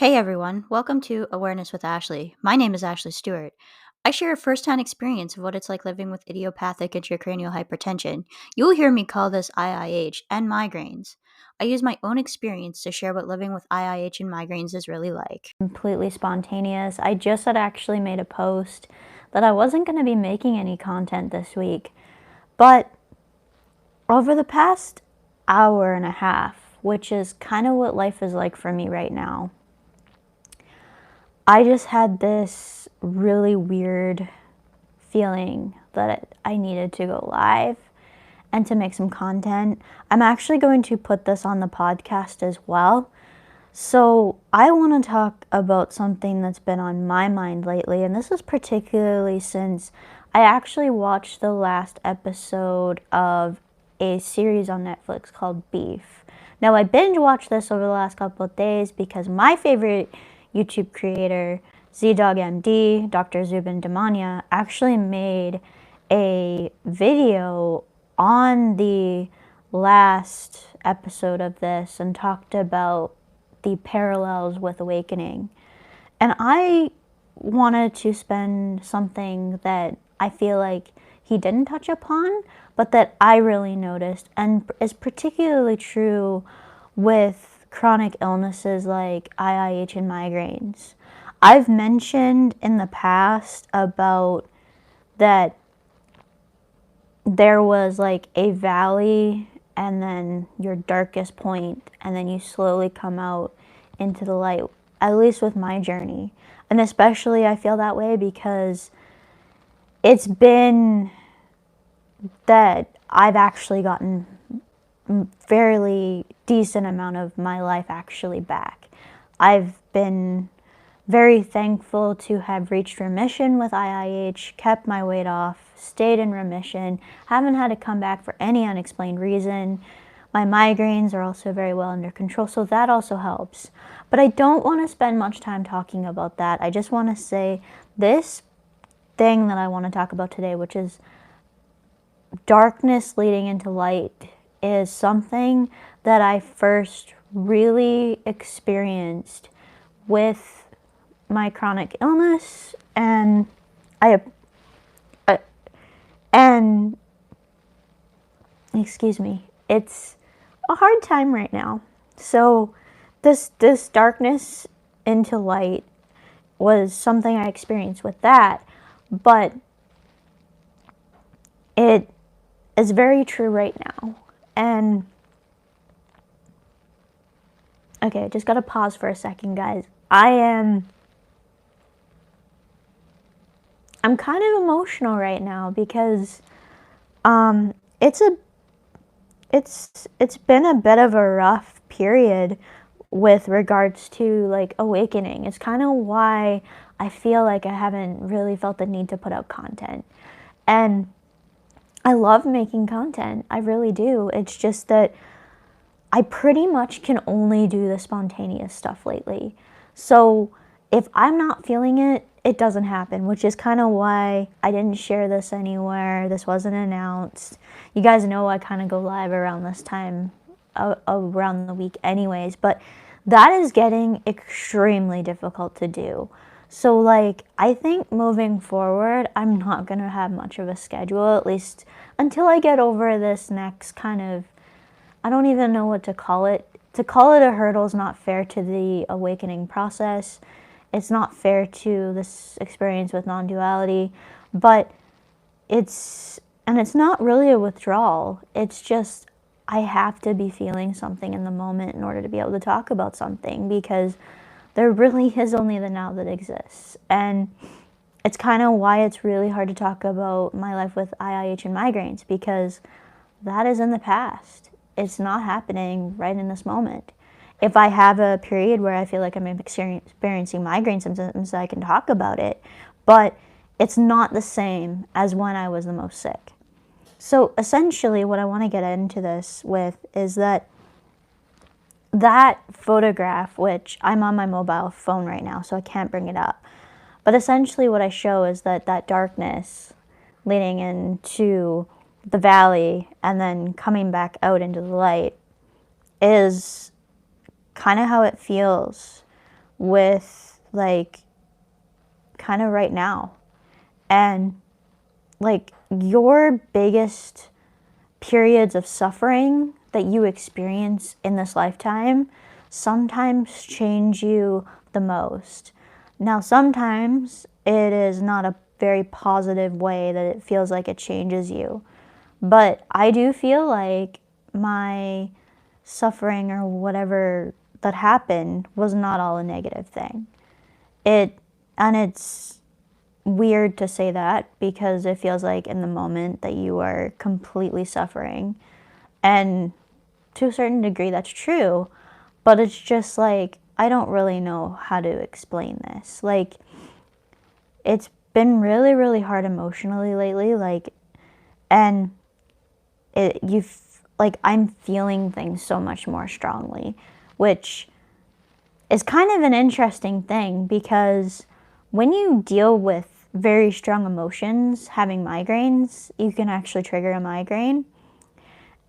Hey everyone, welcome to Awareness with Ashley. My name is Ashley Stewart. I share a first hand experience of what it's like living with idiopathic intracranial hypertension. You'll hear me call this IIH and migraines. I use my own experience to share what living with IIH and migraines is really like. Completely spontaneous. I just had actually made a post that I wasn't going to be making any content this week, but over the past hour and a half, which is kind of what life is like for me right now, I just had this really weird feeling that I needed to go live and to make some content. I'm actually going to put this on the podcast as well. So, I want to talk about something that's been on my mind lately, and this is particularly since I actually watched the last episode of a series on Netflix called Beef. Now, I binge watched this over the last couple of days because my favorite YouTube creator, ZDoggMD, Dr. Zubin Damania, actually made a video on the last episode of this and talked about the parallels with awakening. And I wanted to spend something that I feel like he didn't touch upon, but that I really noticed and is particularly true with chronic illnesses like IIH and migraines. I've mentioned in the past about that there was like a valley and then your darkest point, and then you slowly come out into the light, at least with my journey. And especially I feel that way because it's been that I've actually gotten fairly decent amount of my life actually back. I've been very thankful to have reached remission with IIH, kept my weight off, stayed in remission, haven't had to come back for any unexplained reason. My migraines are also very well under control, so that also helps. But I don't want to spend much time talking about that. I just want to say this thing that I want to talk about today, which is darkness leading into light, is something that I first really experienced with my chronic illness, and and excuse me, it's a hard time right now. So this darkness into light was something I experienced with that, but it is very true right now. And okay, just gotta pause for a second, guys. I'm kind of emotional right now because it's been a bit of a rough period with regards to like awakening. It's kind of why I feel like I haven't really felt the need to put out content. And I love making content. I really do. It's just that I pretty much can only do the spontaneous stuff lately. So if I'm not feeling it, it doesn't happen, which is kind of why I didn't share this anywhere. This wasn't announced. You guys know I kind of go live around this time, around the week anyways, but that is getting extremely difficult to do. So like, I think moving forward, I'm not going to have much of a schedule, at least until I get over this next kind of, I don't even know what to call it. To call it a hurdle is not fair to the awakening process. It's not fair to this experience with non-duality, but it's not really a withdrawal. It's just I have to be feeling something in the moment in order to be able to talk about something, because there really is only the now that exists. And it's kind of why it's really hard to talk about my life with IIH and migraines, because that is in the past. It's not happening right in this moment. If I have a period where I feel like I'm experiencing migraine symptoms, I can talk about it, but it's not the same as when I was the most sick. So essentially what I want to get into this with is that photograph, which I'm on my mobile phone right now, so I can't bring it up, but essentially what I show is that darkness leading into the valley and then coming back out into the light is kind of how it feels with like kind of right now. And like your biggest periods of suffering that you experience in this lifetime sometimes change you the most. Now, sometimes it is not a very positive way that it feels like it changes you. But I do feel like my suffering or whatever that happened was not all a negative thing. It's weird to say that because it feels like in the moment that you are completely suffering. And to a certain degree, that's true. But it's just like, I don't really know how to explain this. Like, it's been really, really hard emotionally lately. Like, and like, I'm feeling things so much more strongly, which is kind of an interesting thing because when you deal with very strong emotions, having migraines, you can actually trigger a migraine.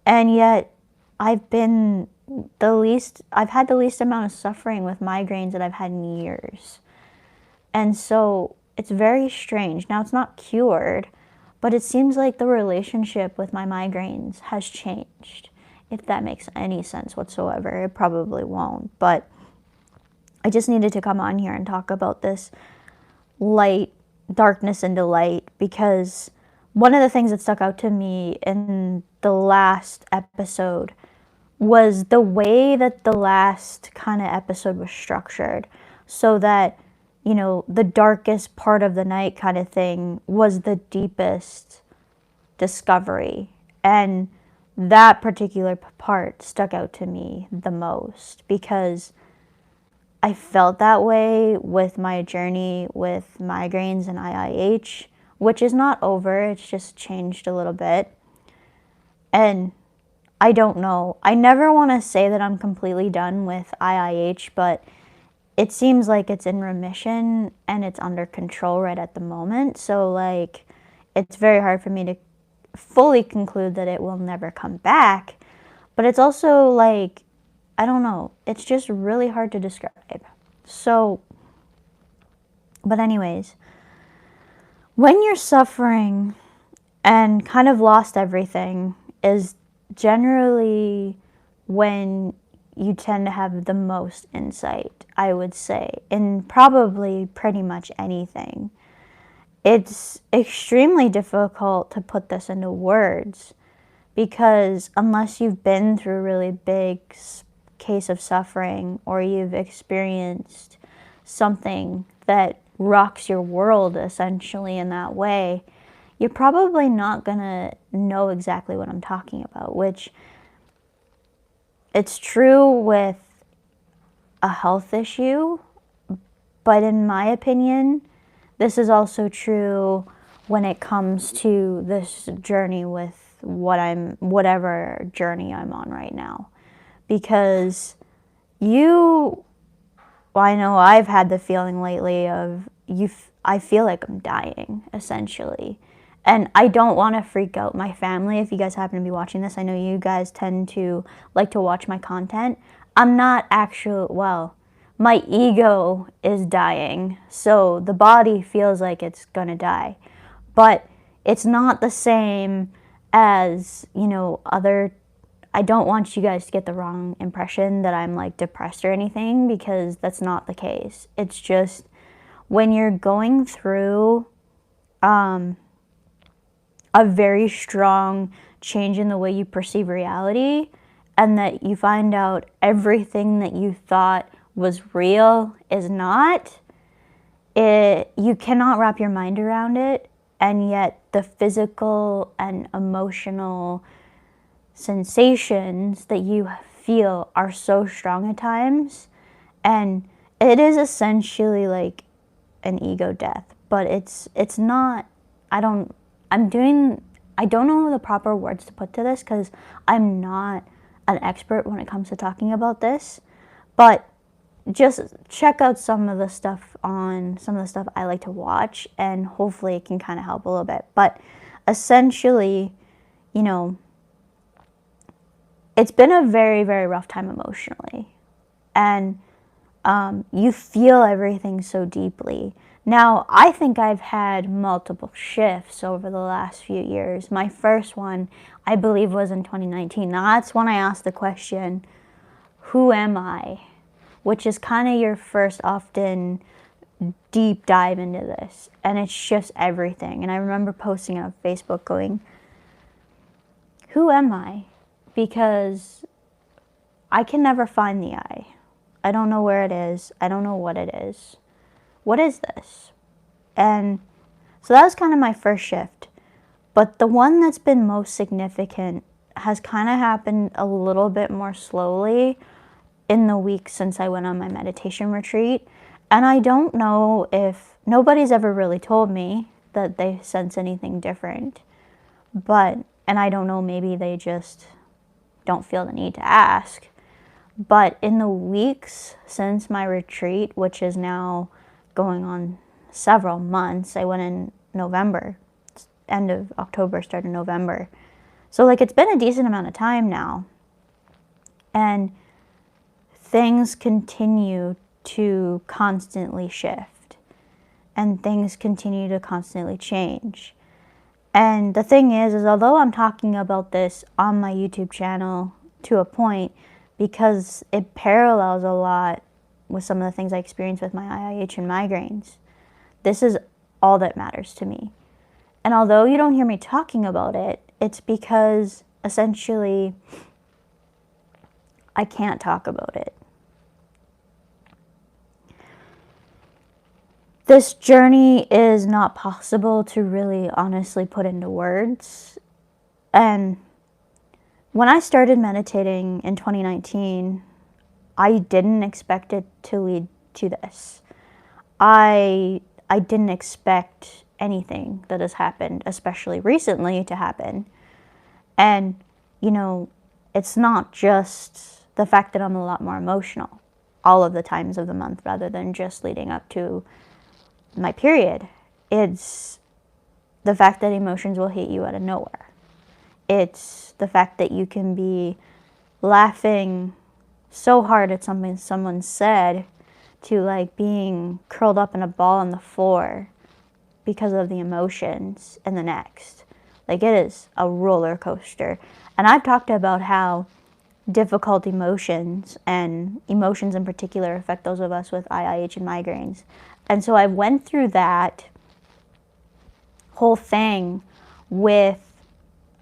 And yet, I've had the least amount of suffering with migraines that I've had in years. And so it's very strange. Now, it's not cured, but it seems like the relationship with my migraines has changed. If that makes any sense whatsoever, it probably won't. But I just needed to come on here and talk about this light, darkness into light, because one of the things that stuck out to me in the last episode was the way that the last kind of episode was structured, so that, you know, the darkest part of the night kind of thing was the deepest discovery. And that particular part stuck out to me the most because I felt that way with my journey with migraines and IIH, which is not over, it's just changed a little bit. And I don't know. I never want to say that I'm completely done with IIH, but it seems like it's in remission and it's under control right at the moment. So, like, it's very hard for me to fully conclude that it will never come back. But it's also like, I don't know. It's just really hard to describe. So, but anyways, when you're suffering and kind of lost everything is generally when you tend to have the most insight, I would say, in probably pretty much anything. It's extremely difficult to put this into words because unless you've been through a really big case of suffering or you've experienced something that rocks your world essentially in that way, you're probably not gonna know exactly what I'm talking about, which it's true with a health issue, but in my opinion, this is also true when it comes to this journey with whatever journey I'm on right now. Because I know I've had the feeling lately of I feel like I'm dying, essentially. And I don't want to freak out my family. If you guys happen to be watching this, I know you guys tend to like to watch my content. I'm not well, my ego is dying. So the body feels like it's gonna die. But it's not the same as, I don't want you guys to get the wrong impression that I'm like depressed or anything, because that's not the case. It's just when you're going through a very strong change in the way you perceive reality, and that you find out everything that you thought was real is not, you cannot wrap your mind around it, and yet the physical and emotional sensations that you feel are so strong at times. And it is essentially like an ego death, but it's not, I don't know the proper words to put to this because I'm not an expert when it comes to talking about this, but just check out some of the stuff I like to watch, and hopefully it can kind of help a little bit. But essentially, it's been a very, very rough time emotionally. And you feel everything so deeply. Now, I think I've had multiple shifts over the last few years. My first one, I believe, was in 2019. Now, that's when I asked the question, who am I? Which is kind of your first often deep dive into this. And it shifts everything. And I remember posting on Facebook going, who am I? Because I can never find the I. I don't know where it is. I don't know what it is. What is this? And so that was kind of my first shift. But the one that's been most significant has kind of happened a little bit more slowly in the week since I went on my meditation retreat. And I don't know if nobody's ever really told me that they sense anything different. And I don't know, maybe they just don't feel the need to ask. But in the weeks since my retreat, which is now going on several months, I went in November, end of October, start of November. So like it's been a decent amount of time now. And things continue to constantly shift. And things continue to constantly change. And the thing is although I'm talking about this on my YouTube channel to a point, because it parallels a lot with some of the things I experience with my IIH and migraines, this is all that matters to me. And although you don't hear me talking about it, it's because essentially I can't talk about it. This journey is not possible to really honestly put into words. And when I started meditating in 2019, I didn't expect it to lead to this. I didn't expect anything that has happened, especially recently, to happen. And, it's not just the fact that I'm a lot more emotional all of the times of the month rather than just leading up to my period. It's the fact that emotions will hit you out of nowhere. It's the fact that you can be laughing so hard at something someone said to like being curled up in a ball on the floor because of the emotions in the next. Like it is a roller coaster. And I've talked about how difficult emotions and emotions in particular affect those of us with IIH and migraines. And so I went through that whole thing with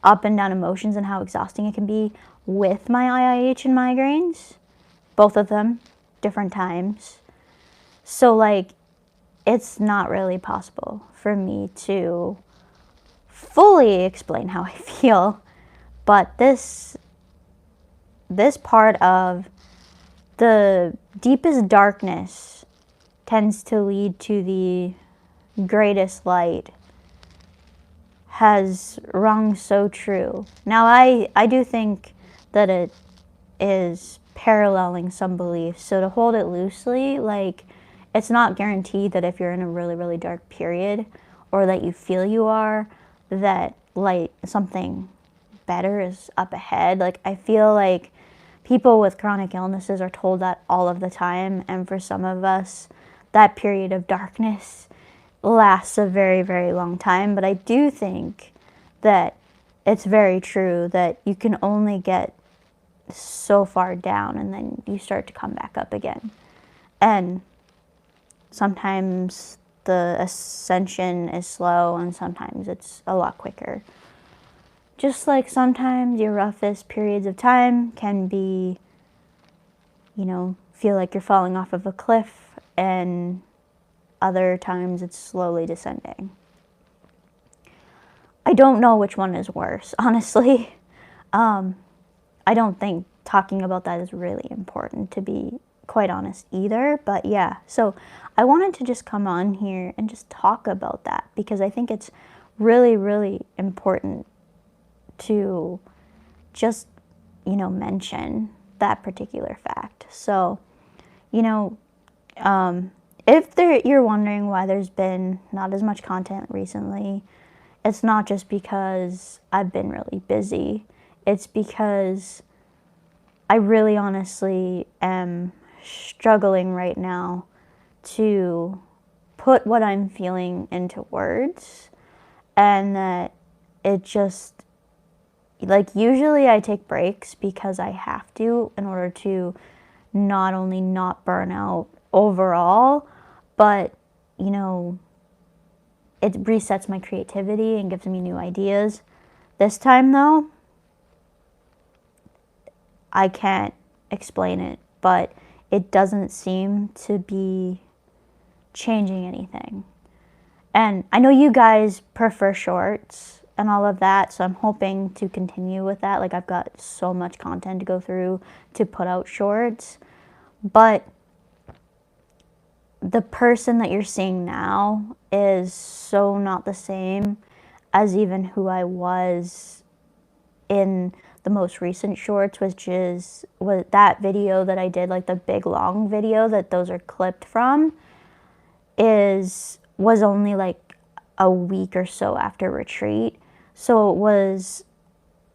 up and down emotions and how exhausting it can be with my IIH and migraines. Both of them, different times. So like, it's not really possible for me to fully explain how I feel. But this part of the deepest darkness tends to lead to the greatest light has rung so true. Now, I do think that it is paralleling some beliefs. So to hold it loosely, like, it's not guaranteed that if you're in a really, really dark period or that you feel you are, that like something better is up ahead. Like, I feel like people with chronic illnesses are told that all of the time. And for some of us, that period of darkness lasts a very, very long time. But I do think that it's very true that you can only get so far down and then you start to come back up again. And sometimes the ascension is slow and sometimes it's a lot quicker. Just like sometimes your roughest periods of time can be, feel like you're falling off of a cliff, and other times it's slowly descending. I don't know which one is worse, honestly. I don't think talking about that is really important, to be quite honest, either. But yeah, so I wanted to just come on here and just talk about that because I think it's really, really important to just, mention that particular fact. So, if you're wondering why there's been not as much content recently, it's not just because I've been really busy. It's because I really honestly am struggling right now to put what I'm feeling into words, and that it just, like, usually I take breaks because I have to in order to not only not burn out overall, but, you know, it resets my creativity and gives me new ideas. This time, though, I can't explain it, but it doesn't seem to be changing anything. And I know you guys prefer shorts and all of that, so I'm hoping to continue with that. Like, I've got so much content to go through to put out shorts, but the person that you're seeing now is so not the same as even who I was in the most recent shorts, which is that video that I did, like the big long video that those are clipped from, was only like a week or so after retreat. So it was,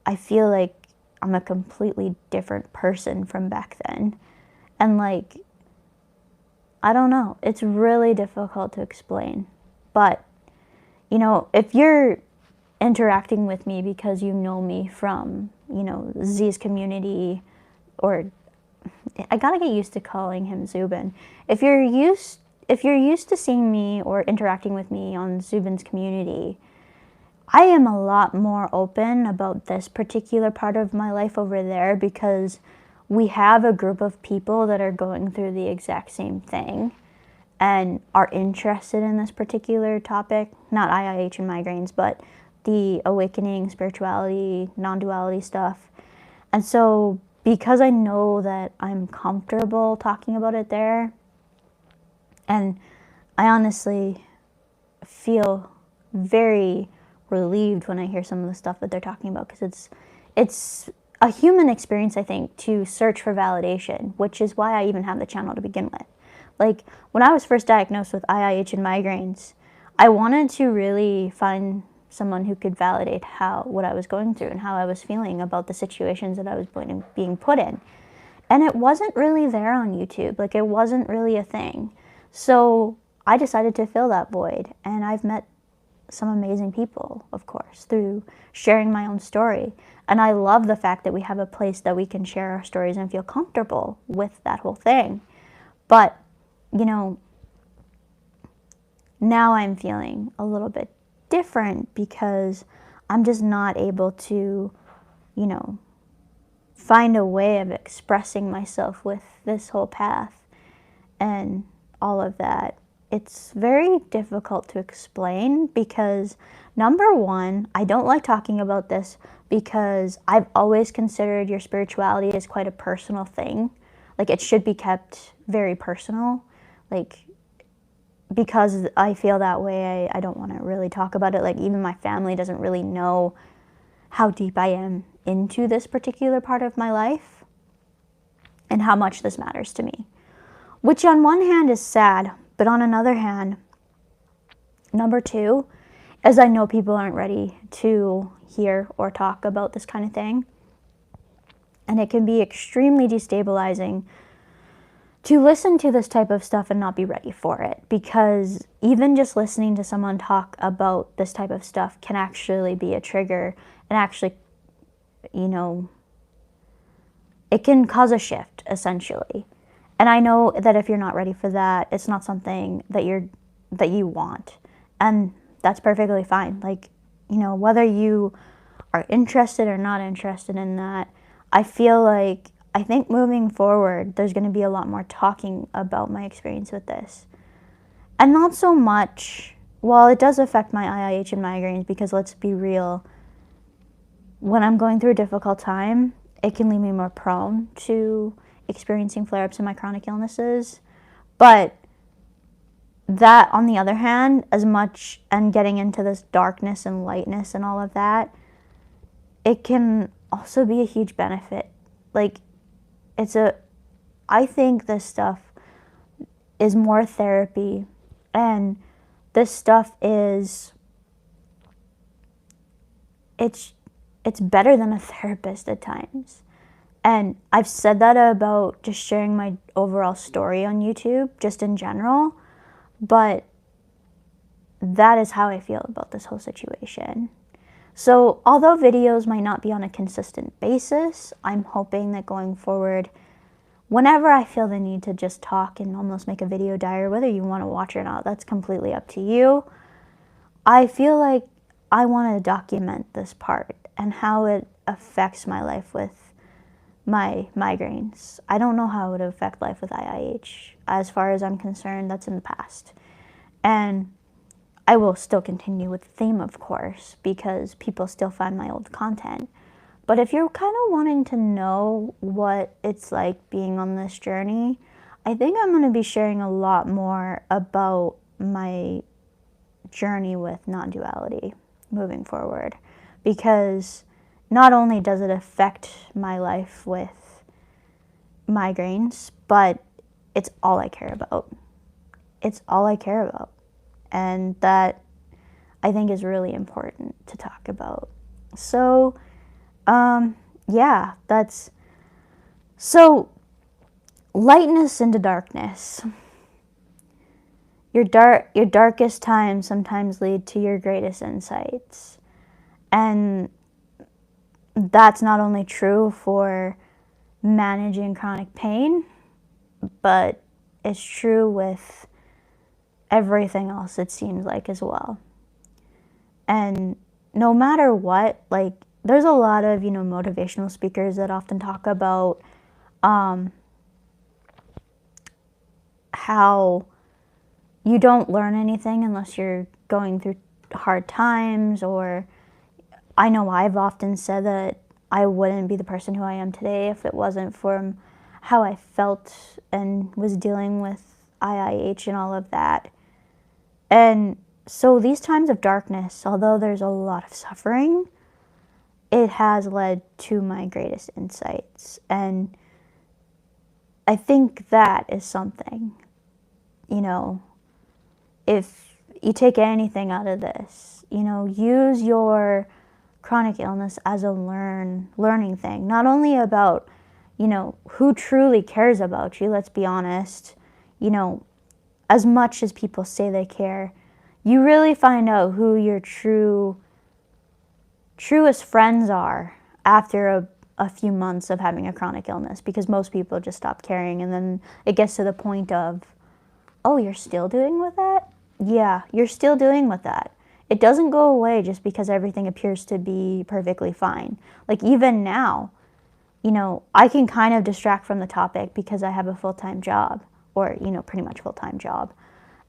I feel like I'm a completely different person from back then. And like, I don't know, it's really difficult to explain. But, you know, if you're interacting with me because you know me from, you know, Z's community, or I gotta get used to calling him Zubin. If you're used to seeing me or interacting with me on Zubin's community, I am a lot more open about this particular part of my life over there because we have a group of people that are going through the exact same thing and are interested in this particular topic, not IIH and migraines, but the awakening, spirituality, non-duality stuff. And so because I know that I'm comfortable talking about it there, and I honestly feel very relieved when I hear some of the stuff that they're talking about, because it's a human experience, I think, to search for validation, which is why I even have the channel to begin with. Like, when I was first diagnosed with IIH and migraines, I wanted to really find someone who could validate what I was going through and how I was feeling about the situations that I was being put in. And it wasn't really there on YouTube. Like, it wasn't really a thing. So I decided to fill that void, and I've met some amazing people, of course, through sharing my own story. And I love the fact that we have a place that we can share our stories and feel comfortable with that whole thing. But, you know, now I'm feeling a little bit different because I'm just not able to, you know, find a way of expressing myself with this whole path and all of that. It's very difficult to explain because, number one, I don't like talking about this because I've always considered your spirituality as quite a personal thing. Like, it should be kept very personal. Like, because I feel that way, I don't want to really talk about it. Like, even my family doesn't really know how deep I am into this particular part of my life and how much this matters to me. Which on one hand is sad, but on another hand, number two, is I know people aren't ready to hear or talk about this kind of thing. And it can be extremely destabilizing to listen to this type of stuff and not be ready for it, because even just listening to someone talk about this type of stuff can actually be a trigger and actually, you know, it can cause a shift, essentially. And I know that if you're not ready for that, it's not something that you want. And that's perfectly fine. Like, you know, whether you are interested or not interested in that, I think moving forward, there's going to be a lot more talking about my experience with this. And not so much, well, it does affect my IIH and migraines, because let's be real, when I'm going through a difficult time, it can leave me more prone to experiencing flare-ups in my chronic illnesses. But that, on the other hand, as much, and getting into this darkness and lightness and all of that, it can also be a huge benefit. Like, I think this stuff is more therapy, and this stuff it's better than a therapist at times. And I've said that about just sharing my overall story on YouTube, just in general, but that is how I feel about this whole situation. So, although videos might not be on a consistent basis, I'm hoping that going forward, whenever I feel the need to just talk and almost make a video diary, whether you want to watch or not, that's completely up to you. I feel like I want to document this part and how it affects my life with my migraines. I don't know how it would affect life with IIH. As far as I'm concerned, that's in the past. And I will still continue with the theme, of course, because people still find my old content. But if you're kind of wanting to know what it's like being on this journey, I think I'm going to be sharing a lot more about my journey with non-duality moving forward. Because not only does it affect my life with migraines, but it's all I care about. It's all I care about. And that I think is really important to talk about. So, yeah, that's so lightness into darkness. Your darkest times sometimes lead to your greatest insights. And that's not only true for managing chronic pain, but it's true with everything else, it seems like, as well. And no matter what, like, there's a lot of, motivational speakers that often talk about how you don't learn anything unless you're going through hard times. Or I know I've often said that I wouldn't be the person who I am today if it wasn't for how I felt and was dealing with IIH and all of that. And so these times of darkness, although there's a lot of suffering, it has led to my greatest insights. And I think that is something, if you take anything out of this, use your chronic illness as a learning thing. Not only about, who truly cares about you, let's be honest, as much as people say they care, you really find out who your truest friends are after a few months of having a chronic illness, because most people just stop caring, and then it gets to the point of, oh, you're still dealing with that? Yeah, you're still dealing with that. It doesn't go away just because everything appears to be perfectly fine. Like, even now, I can kind of distract from the topic because I have a full-time job, or, pretty much full-time job,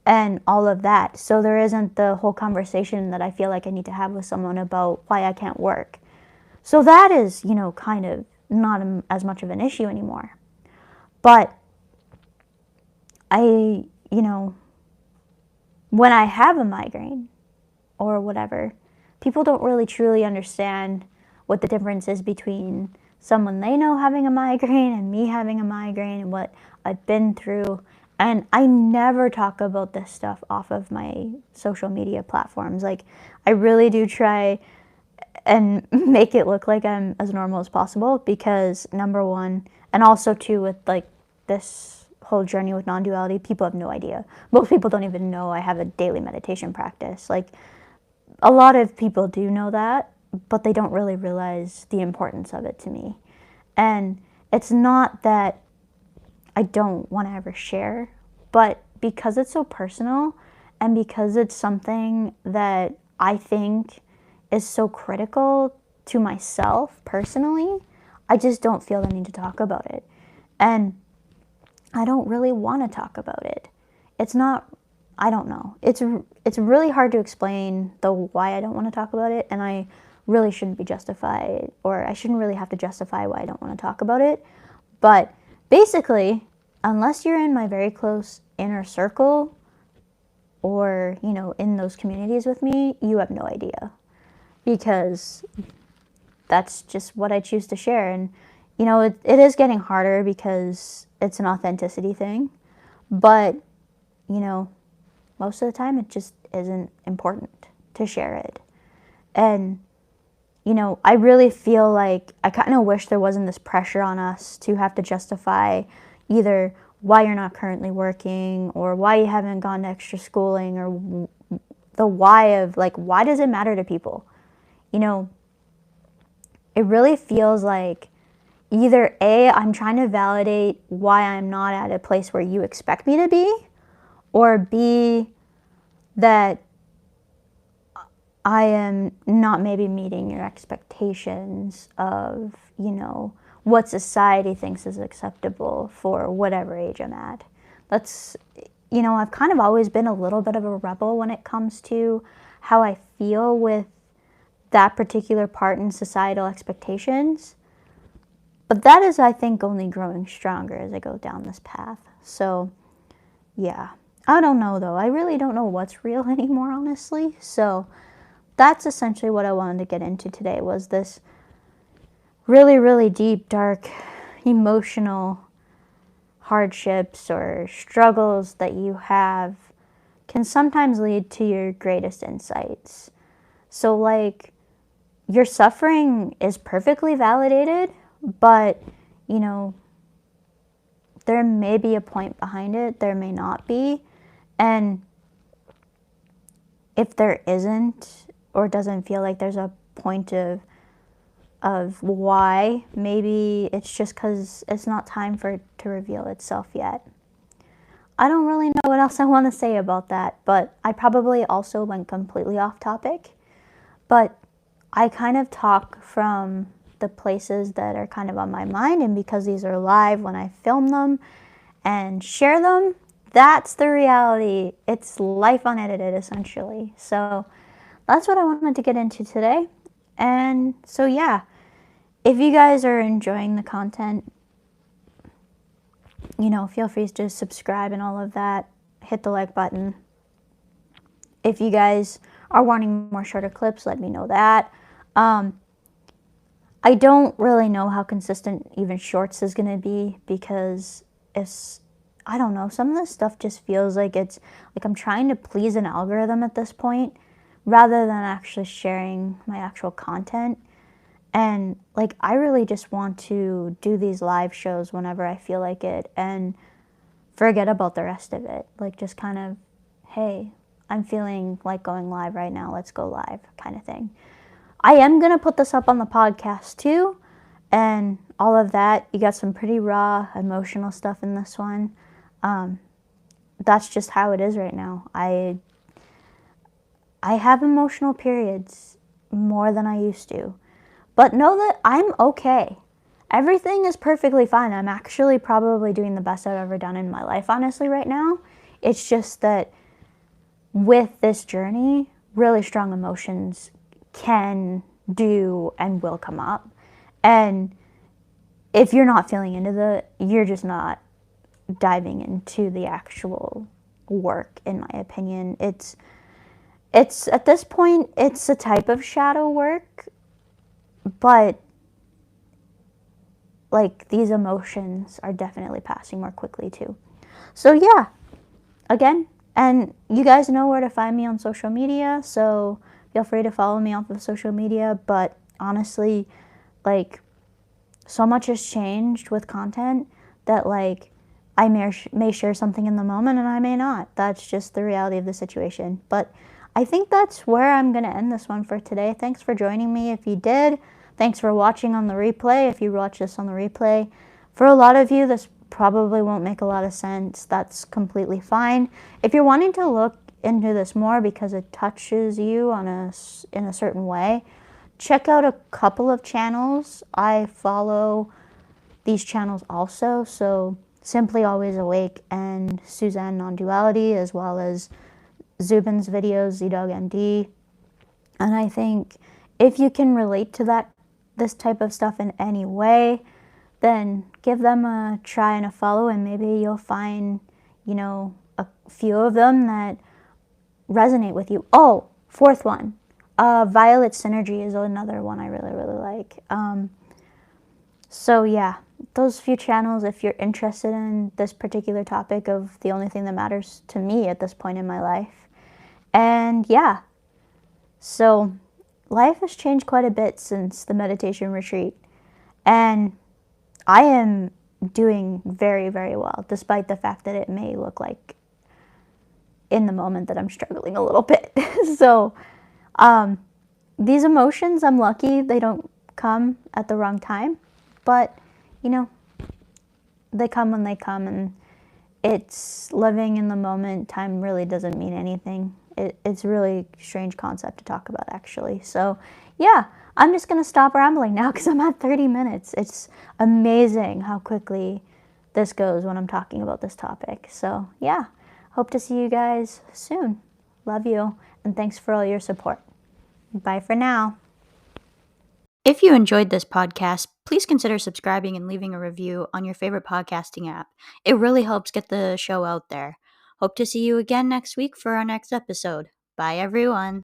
and all of that. So there isn't the whole conversation that I feel like I need to have with someone about why I can't work. So that is, kind of not as much of an issue anymore. But when I have a migraine or whatever, people don't really truly understand what the difference is between someone they know having a migraine and me having a migraine and what I've been through. And I never talk about this stuff off of my social media platforms. Like, I really do try and make it look like I'm as normal as possible, because number one, and also too, with like this whole journey with non-duality, people have no idea. Most people don't even know I have a daily meditation practice. Like, a lot of people do know that, but they don't really realize the importance of it to me. And it's not that I don't want to ever share, but because it's so personal and because it's something that I think is so critical to myself personally, I just don't feel the need to talk about it. And I don't really want to talk about it. It's not, I don't know. It's really hard to explain the why I don't want to talk about it, and I really shouldn't be justified, or I shouldn't really have to justify why I don't want to talk about it. But basically, unless you're in my very close inner circle or, in those communities with me, you have no idea, because that's just what I choose to share. And, it is getting harder because it's an authenticity thing, but, most of the time it just isn't important to share it. And I really feel like I kind of wish there wasn't this pressure on us to have to justify either why you're not currently working or why you haven't gone to extra schooling or the why of like, why does it matter to people? It really feels like either A, I'm trying to validate why I'm not at a place where you expect me to be, or B, that I am not maybe meeting your expectations of, what society thinks is acceptable for whatever age I'm at. I've kind of always been a little bit of a rebel when it comes to how I feel with that particular part in societal expectations. But that is, I think, only growing stronger as I go down this path. So, yeah. I don't know, though. I really don't know what's real anymore, honestly. So, that's essentially what I wanted to get into today, was this really, really deep, dark, emotional hardships or struggles that you have can sometimes lead to your greatest insights. So, like, your suffering is perfectly validated, but, there may be a point behind it, there may not be. And if there isn't, or doesn't feel like there's a point of why, maybe it's just because it's not time for it to reveal itself yet. I don't really know what else I want to say about that, but I probably also went completely off topic. But I kind of talk from the places that are kind of on my mind, and because these are live when I film them and share them, that's the reality. It's life unedited, essentially. So that's what I wanted to get into today. And so, yeah, if you guys are enjoying the content, feel free to subscribe and all of that. Hit the like button. If you guys are wanting more shorter clips, let me know that. I don't really know how consistent even shorts is going to be, because I don't know, some of this stuff just feels like it's like I'm trying to please an algorithm at this point rather than actually sharing my actual content. And like, I really just want to do these live shows whenever I feel like it and forget about the rest of it. Like, just kind of, hey, I'm feeling like going live right now, let's go live kind of thing. I am going to put this up on the podcast too, and all of that. You got some pretty raw, emotional stuff in this one. That's just how it is right now. I have emotional periods more than I used to. But know that I'm okay. Everything is perfectly fine. I'm actually probably doing the best I've ever done in my life, honestly, right now. It's just that with this journey, really strong emotions can do and will come up. And if you're not feeling into you're just not diving into the actual work, in my opinion. It's at this point, it's a type of shadow work, but like, these emotions are definitely passing more quickly too. So yeah, again, and you guys know where to find me on social media, so feel free to follow me off of social media. But honestly, like, so much has changed with content that, like, I may share something in the moment and I may not. That's just the reality of the situation. But I think that's where I'm going to end this one for today. Thanks for joining me if you did. Thanks for watching on the replay if you watch this on the replay. For a lot of you, this probably won't make a lot of sense. That's completely fine. If you're wanting to look into this more because it touches you in a certain way, check out a couple of channels. I follow these channels also, so Simply Always Awake and Suzanne Non-Duality, as well as Zubin's videos, ZDoggMD. And I think if you can relate to this type of stuff in any way, then give them a try and a follow, and maybe you'll find, a few of them that resonate with you. Oh, fourth one. Violet Synergy is another one I really, really like. So yeah, those few channels, if you're interested in this particular topic of the only thing that matters to me at this point in my life. And yeah, so life has changed quite a bit since the meditation retreat. And I am doing very, very well, despite the fact that it may look like in the moment that I'm struggling a little bit. So, these emotions, I'm lucky they don't come at the wrong time, but you know, they come when they come, and it's living in the moment. Time really doesn't mean anything. It's a really strange concept to talk about, actually. So, yeah, I'm just going to stop rambling now because I'm at 30 minutes. It's amazing how quickly this goes when I'm talking about this topic. So, yeah, hope to see you guys soon. Love you, and thanks for all your support. Bye for now. If you enjoyed this podcast, please consider subscribing and leaving a review on your favorite podcasting app. It really helps get the show out there. Hope to see you again next week for our next episode. Bye, everyone.